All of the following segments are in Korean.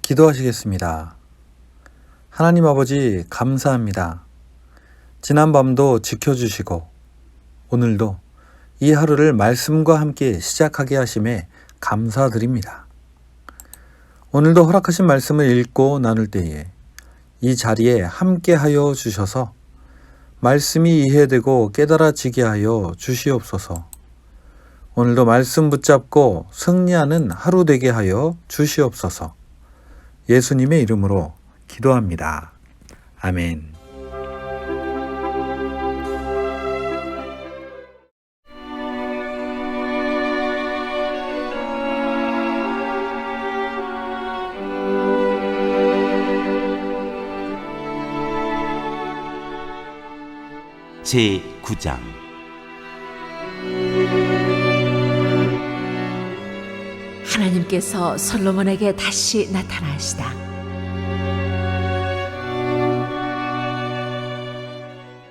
기도하시겠습니다. 하나님 아버지, 감사합니다. 지난밤도 지켜주시고 오늘도 이 하루를 말씀과 함께 시작하게 하심에 감사드립니다. 오늘도 허락하신 말씀을 읽고 나눌 때에 이 자리에 함께 하여 주셔서 말씀이 이해되고 깨달아지게 하여 주시옵소서. 오늘도 말씀 붙잡고 승리하는 하루 되게 하여 주시옵소서. 예수님의 이름으로 기도합니다. 아멘. 제9장 하나님께서 솔로몬에게 다시 나타나시다.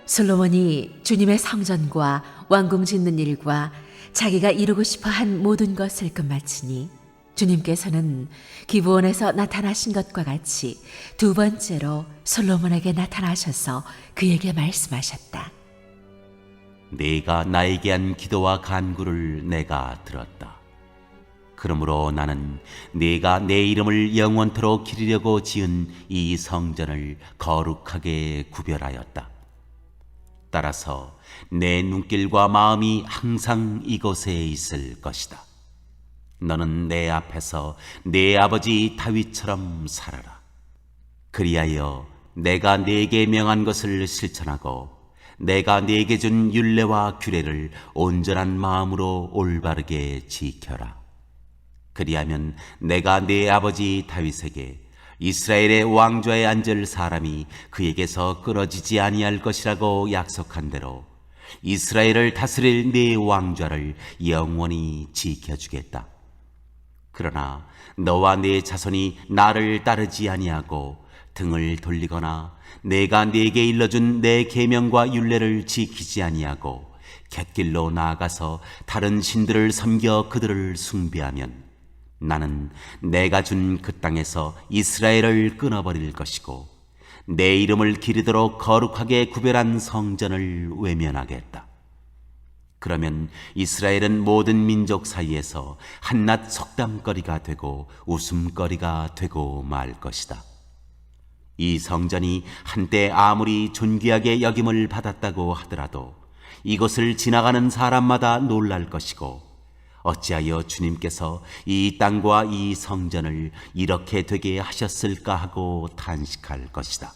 솔로몬이 주님의 성전과 왕궁 짓는 일과 자기가 이루고 싶어 한 모든 것을 끝마치니 주님께서는 기브온에서 나타나신 것과 같이 두 번째로 솔로몬에게 나타나셔서 그에게 말씀하셨다. 네가 나에게 한 기도와 간구를 내가 들었다. 그러므로 나는 네가 내 이름을 영원토록 기리려고 지은 이 성전을 거룩하게 구별하였다. 따라서 내 눈길과 마음이 항상 이곳에 있을 것이다. 너는 내 앞에서 내 아버지 다윗처럼 살아라. 그리하여 내가 네게 명한 것을 실천하고 내가 네게 준 율례와 규례를 온전한 마음으로 올바르게 지켜라. 그리하면 내가 네 아버지 다윗에게 이스라엘의 왕좌에 앉을 사람이 그에게서 끊어지지 아니할 것이라고 약속한 대로 이스라엘을 다스릴 네 왕좌를 영원히 지켜주겠다. 그러나 너와 네 자손이 나를 따르지 아니하고 등을 돌리거나 내가 네게 일러준 내 계명과 율례를 지키지 아니하고 갯길로 나아가서 다른 신들을 섬겨 그들을 숭배하면 나는 내가 준 그 땅에서 이스라엘을 끊어버릴 것이고 내 이름을 기리도록 거룩하게 구별한 성전을 외면하겠다. 그러면 이스라엘은 모든 민족 사이에서 한낱 속담거리가 되고 웃음거리가 되고 말 것이다. 이 성전이 한때 아무리 존귀하게 여김을 받았다고 하더라도 이곳을 지나가는 사람마다 놀랄 것이고 어찌하여 주님께서 이 땅과 이 성전을 이렇게 되게 하셨을까 하고 탄식할 것이다.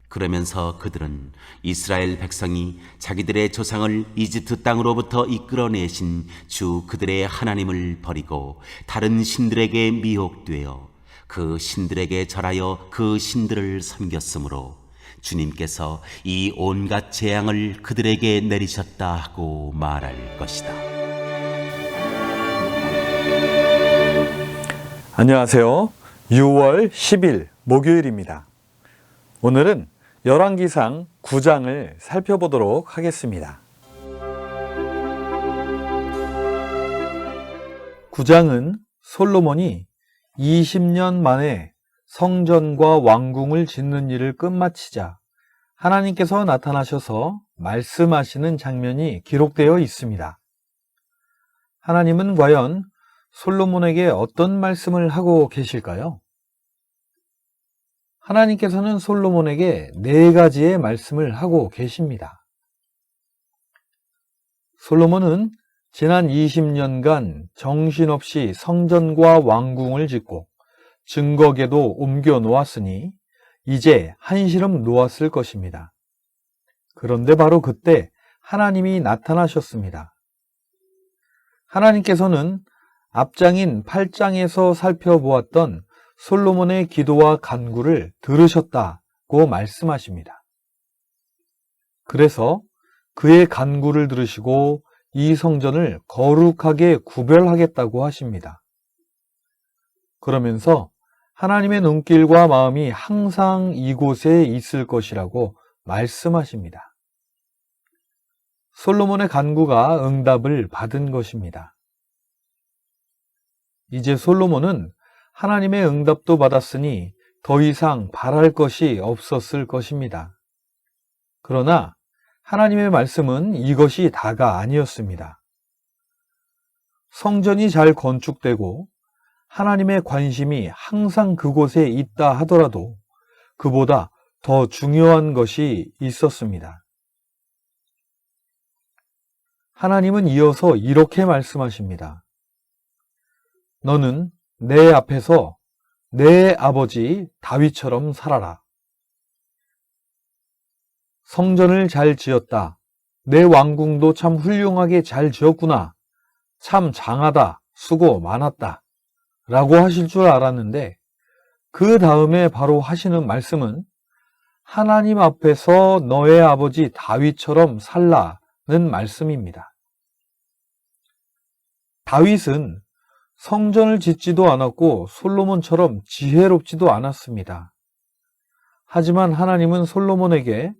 그러면서 그들은 이스라엘 백성이 자기들의 조상을 이집트 땅으로부터 이끌어내신 주 그들의 하나님을 버리고 다른 신들에게 미혹되어 그 신들에게 절하여 그 신들을 섬겼으므로 주님께서 이 온갖 재앙을 그들에게 내리셨다 하고 말할 것이다. 안녕하세요. 6월 10일 목요일입니다. 오늘은 열왕기상 9장을 살펴보도록 하겠습니다. 9장은 솔로몬이 20년 만에 성전과 왕궁을 짓는 일을 끝마치자 하나님께서 나타나셔서 말씀하시는 장면이 기록되어 있습니다. 하나님은 과연 솔로몬에게 어떤 말씀을 하고 계실까요? 하나님께서는 솔로몬에게 4가지의 말씀을 하고 계십니다. 솔로몬은 지난 20년간 정신없이 성전과 왕궁을 짓고 증거궤도 옮겨 놓았으니 이제 한시름 놓았을 것입니다. 그런데 바로 그때 하나님이 나타나셨습니다. 하나님께서는 앞장인 8장에서 살펴보았던 솔로몬의 기도와 간구를 들으셨다고 말씀하십니다. 그래서 그의 간구를 들으시고 이 성전을 거룩하게 구별하겠다고 하십니다. 그러면서 하나님의 눈길과 마음이 항상 이곳에 있을 것이라고 말씀하십니다. 솔로몬의 간구가 응답을 받은 것입니다. 이제 솔로몬은 하나님의 응답도 받았으니 더 이상 바랄 것이 없었을 것입니다. 그러나 하나님의 말씀은 이것이 다가 아니었습니다. 성전이 잘 건축되고 하나님의 관심이 항상 그곳에 있다 하더라도 그보다 더 중요한 것이 있었습니다. 하나님은 이어서 이렇게 말씀하십니다. 너는 내 앞에서 내 아버지 다윗처럼 살아라. 성전을 잘 지었다. 내 왕궁도 참 훌륭하게 잘 지었구나. 참 장하다. 수고 많았다. 라고 하실 줄 알았는데 그 다음에 바로 하시는 말씀은 하나님 앞에서 너의 아버지 다윗처럼 살라는 말씀입니다. 다윗은 성전을 짓지도 않았고 솔로몬처럼 지혜롭지도 않았습니다. 하지만 하나님은 솔로몬에게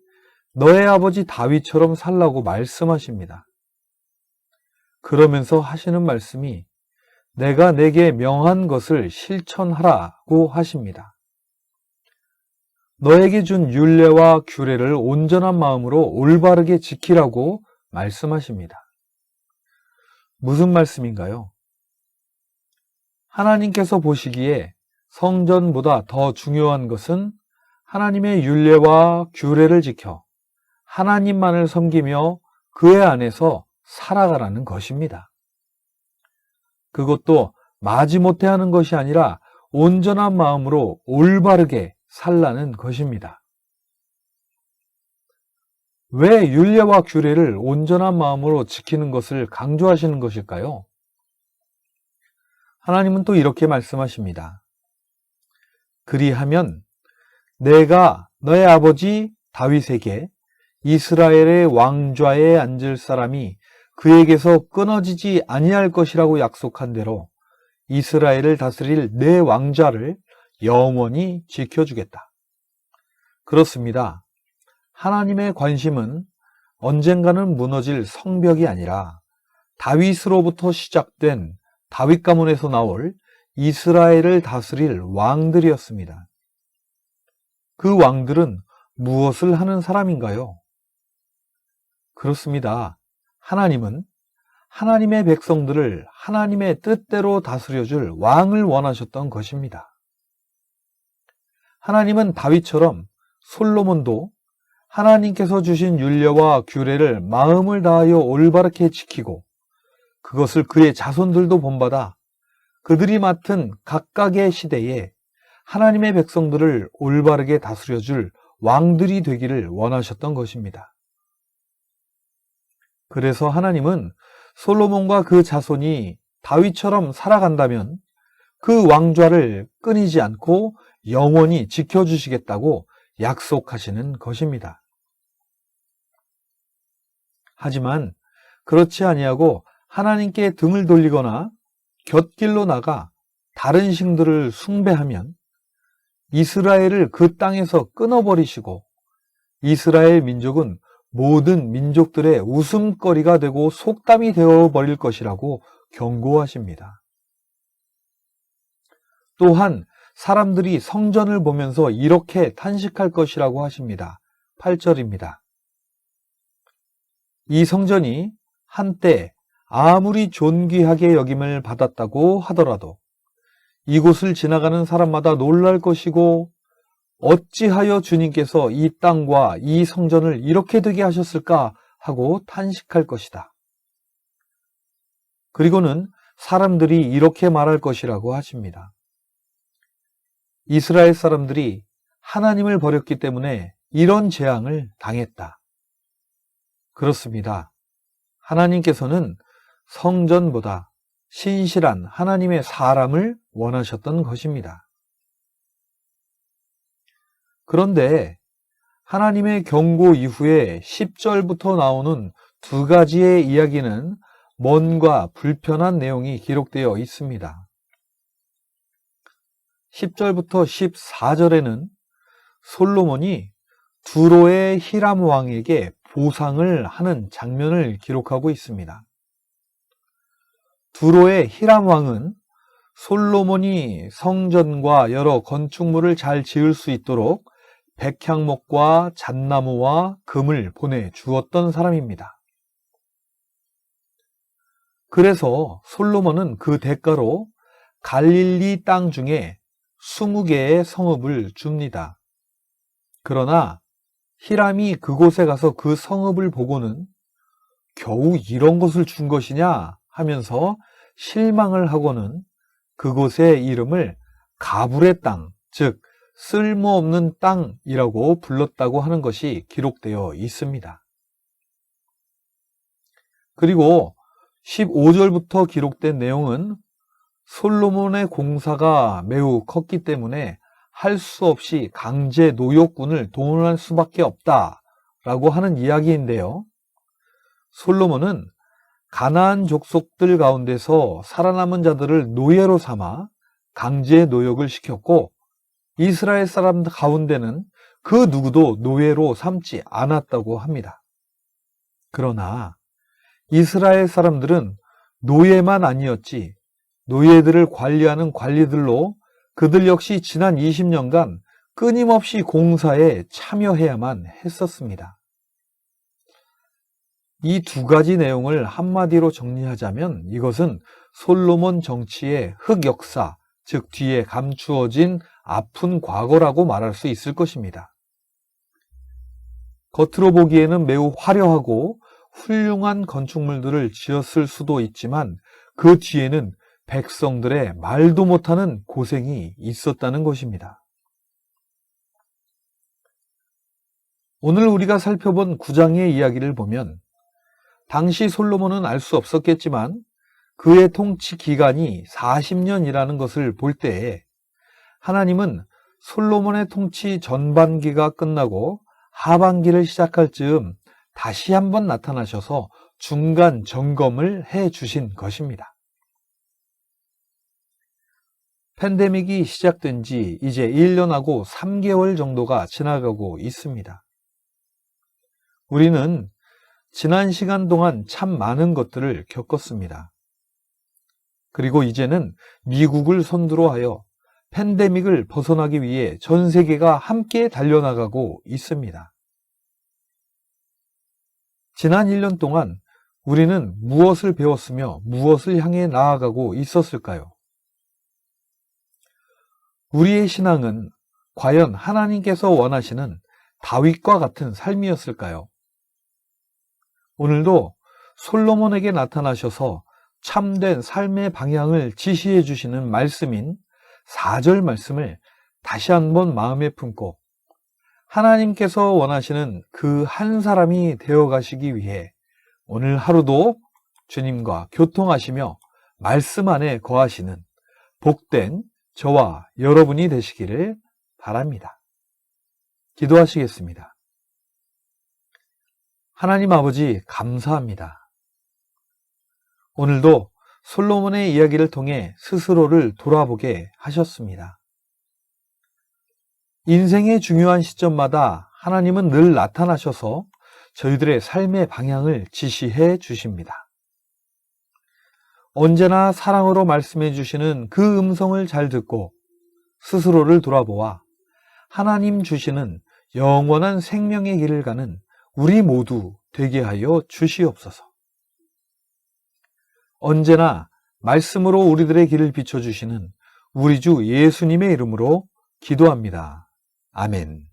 너의 아버지 다윗처럼 살라고 말씀하십니다. 그러면서 하시는 말씀이 내가 내게 명한 것을 실천하라고 하십니다. 너에게 준 율례와 규례를 온전한 마음으로 올바르게 지키라고 말씀하십니다. 무슨 말씀인가요? 하나님께서 보시기에 성전보다 더 중요한 것은 하나님의 율례와 규례를 지켜 하나님만을 섬기며 그의 안에서 살아가라는 것입니다. 그것도 마지못해 하는 것이 아니라 온전한 마음으로 올바르게 살라는 것입니다. 왜 율례와 규례를 온전한 마음으로 지키는 것을 강조하시는 것일까요? 하나님은 또 이렇게 말씀하십니다. 그리하면 내가 너의 아버지 다윗에게 이스라엘의 왕좌에 앉을 사람이 그에게서 끊어지지 아니할 것이라고 약속한 대로 이스라엘을 다스릴 내 왕좌를 영원히 지켜주겠다. 그렇습니다. 하나님의 관심은 언젠가는 무너질 성벽이 아니라 다윗으로부터 시작된 다윗 가문에서 나올 이스라엘을 다스릴 왕들이었습니다. 그 왕들은 무엇을 하는 사람인가요? 그렇습니다. 하나님은 하나님의 백성들을 하나님의 뜻대로 다스려줄 왕을 원하셨던 것입니다. 하나님은 다윗처럼 솔로몬도 하나님께서 주신 율례와 규례를 마음을 다하여 올바르게 지키고 그것을 그의 자손들도 본받아 그들이 맡은 각각의 시대에 하나님의 백성들을 올바르게 다스려줄 왕들이 되기를 원하셨던 것입니다. 그래서 하나님은 솔로몬과 그 자손이 다윗처럼 살아간다면 그 왕좌를 끊이지 않고 영원히 지켜주시겠다고 약속하시는 것입니다. 하지만 그렇지 아니하고 하나님께 등을 돌리거나 곁길로 나가 다른 신들을 숭배하면 이스라엘을 그 땅에서 끊어버리시고 이스라엘 민족은 모든 민족들의 웃음거리가 되고 속담이 되어버릴 것이라고 경고하십니다. 또한 사람들이 성전을 보면서 이렇게 탄식할 것이라고 하십니다. 8절입니다. 이 성전이 한때 아무리 존귀하게 여김을 받았다고 하더라도 이곳을 지나가는 사람마다 놀랄 것이고 어찌하여 주님께서 이 땅과 이 성전을 이렇게 되게 하셨을까 하고 탄식할 것이다. 그리고는 사람들이 이렇게 말할 것이라고 하십니다. 이스라엘 사람들이 하나님을 버렸기 때문에 이런 재앙을 당했다. 그렇습니다. 하나님께서는 성전보다 신실한 하나님의 사람을 원하셨던 것입니다. 그런데 하나님의 경고 이후에 10절부터 나오는 두 가지의 이야기는 뭔가 불편한 내용이 기록되어 있습니다. 10절부터 14절에는 솔로몬이 두로의 히람 왕에게 보상을 하는 장면을 기록하고 있습니다. 두로의 히람 왕은 솔로몬이 성전과 여러 건축물을 잘 지을 수 있도록 백향목과 잣나무와 금을 보내주었던 사람입니다. 그래서 솔로몬은 그 대가로 갈릴리 땅 중에 20개의 성읍을 줍니다. 그러나 히람이 그곳에 가서 그 성읍을 보고는 겨우 이런 것을 준 것이냐 하면서 실망을 하고는 그곳의 이름을 가불의 땅, 즉 쓸모없는 땅이라고 불렀다고 하는 것이 기록되어 있습니다. 그리고 15절부터 기록된 내용은 솔로몬의 공사가 매우 컸기 때문에 할 수 없이 강제 노역군을 동원할 수밖에 없다라고 하는 이야기인데요. 솔로몬은 가나안 족속들 가운데서 살아남은 자들을 노예로 삼아 강제 노역을 시켰고 이스라엘 사람 가운데는 그 누구도 노예로 삼지 않았다고 합니다. 그러나 이스라엘 사람들은 노예만 아니었지 노예들을 관리하는 관리들로 그들 역시 지난 20년간 끊임없이 공사에 참여해야만 했었습니다. 이 두 가지 내용을 한마디로 정리하자면 이것은 솔로몬 정치의 흑역사, 즉 뒤에 감추어진 아픈 과거라고 말할 수 있을 것입니다. 겉으로 보기에는 매우 화려하고 훌륭한 건축물들을 지었을 수도 있지만 그 뒤에는 백성들의 말도 못하는 고생이 있었다는 것입니다. 오늘 우리가 살펴본 9장의 이야기를 보면 당시 솔로몬은 알 수 없었겠지만 그의 통치 기간이 40년이라는 것을 볼 때에 하나님은 솔로몬의 통치 전반기가 끝나고 하반기를 시작할 즈음 다시 한번 나타나셔서 중간 점검을 해 주신 것입니다. 팬데믹이 시작된 지 이제 1년하고 3개월 정도가 지나가고 있습니다. 우리는 지난 시간 동안 참 많은 것들을 겪었습니다. 그리고 이제는 미국을 선두로 하여 팬데믹을 벗어나기 위해 전 세계가 함께 달려나가고 있습니다. 지난 1년 동안 우리는 무엇을 배웠으며 무엇을 향해 나아가고 있었을까요? 우리의 신앙은 과연 하나님께서 원하시는 다윗과 같은 삶이었을까요? 오늘도 솔로몬에게 나타나셔서 참된 삶의 방향을 지시해 주시는 말씀인 4절 말씀을 다시 한번 마음에 품고 하나님께서 원하시는 그 한 사람이 되어 가시기 위해 오늘 하루도 주님과 교통하시며 말씀 안에 거하시는 복된 저와 여러분이 되시기를 바랍니다. 기도하시겠습니다. 하나님 아버지 감사합니다. 오늘도 솔로몬의 이야기를 통해 스스로를 돌아보게 하셨습니다. 인생의 중요한 시점마다 하나님은 늘 나타나셔서 저희들의 삶의 방향을 지시해 주십니다. 언제나 사랑으로 말씀해 주시는 그 음성을 잘 듣고 스스로를 돌아보아 하나님 주시는 영원한 생명의 길을 가는 우리 모두 되게 하여 주시옵소서. 언제나 말씀으로 우리들의 길을 비춰주시는 우리 주 예수님의 이름으로 기도합니다. 아멘.